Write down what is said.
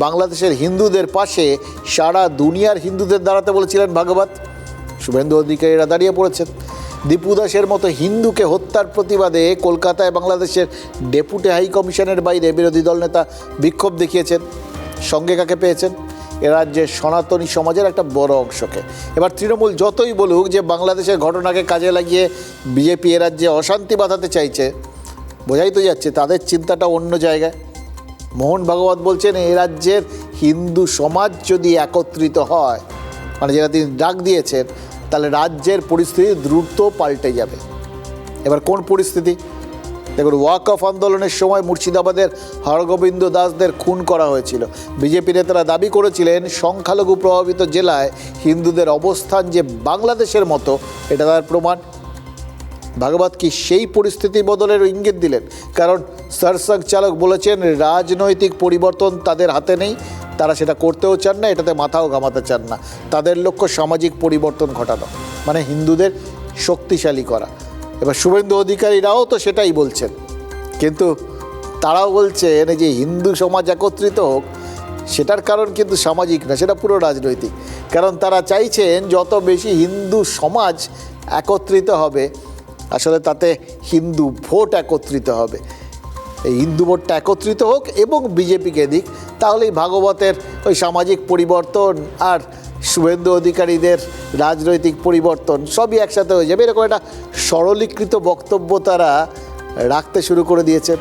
বাংলাদেশের হিন্দুদের পাশে সারা দুনিয়ার হিন্দুদের দাঁড়াতে বলেছিলেন ভাগবত। শুভেন্দু অধিকারীরা দাঁড়িয়ে পড়েছেন। দীপু দাসের মতো হিন্দুকে হত্যার প্রতিবাদে কলকাতায় বাংলাদেশের ডেপুটি হাই কমিশনের বাইরে বিরোধী দল নেতা বিক্ষোভ দেখিয়েছেন। সঙ্গে কাকে পেয়েছেন? এ রাজ্যের সনাতনী সমাজের একটা বড় অংশকে। এবার তৃণমূল যতই বলুক যে বাংলাদেশের ঘটনাকে কাজে লাগিয়ে বিজেপি এ রাজ্যে অশান্তি বাঁধাতে চাইছে, বোঝাই তো যাচ্ছে তাদের চিন্তাটা অন্য জায়গায়। মোহন ভাগবত বলছেন এ রাজ্যের হিন্দু সমাজ যদি একত্রিত হয়, মানে যেটা তিনি ডাক দিয়েছেন, তাহলে রাজ্যের পরিস্থিতি দ্রুত পাল্টে যাবে। এবার কোন পরিস্থিতি? দেখুন, ওয়াক অফ আন্দোলনের সময় মুর্শিদাবাদের হরগোবিন্দ দাসদের খুন করা হয়েছিল। বিজেপি নেতারা দাবি করেছিলেন সংখ্যালঘু প্রভাবিত জেলায় হিন্দুদের অবস্থান যে বাংলাদেশের মতো, এটা তার প্রমাণ। ভাগবত কি সেই পরিস্থিতি বদলের ইঙ্গিত দিলেন? কারণ সারসংঘ চালক বলেছেন রাজনৈতিক পরিবর্তন তাদের হাতে নেই, তারা সেটা করতেও চান না, এটাতে মাথাও ঘামাতে চান না। তাদের লক্ষ্য সামাজিক পরিবর্তন ঘটানো, মানে হিন্দুদের শক্তিশালী করা। এবার শুভেন্দু অধিকারীরাও তো সেটাই বলছেন, কিন্তু তারাও বলছেন যে হিন্দু সমাজ একত্রিত হোক, সেটার কারণ কিন্তু সামাজিক না, সেটা পুরো রাজনৈতিক। কারণ তারা চাইছেন যত বেশি হিন্দু সমাজ একত্রিত হবে, আসলে তাতে হিন্দু ভোট একত্রিত হবে। এই হিন্দু ভোটটা একত্রিত হোক এবং বিজেপিকে দিক, তাহলেই ভাগবতের ওই সামাজিক পরিবর্তন আর শুভেন্দু অধিকারীদের রাজনৈতিক পরিবর্তন সবই একসাথে হয়ে যাবে। এরকম একটা সরলীকৃত বক্তব্য তারা রাখতে শুরু করে দিয়েছেন।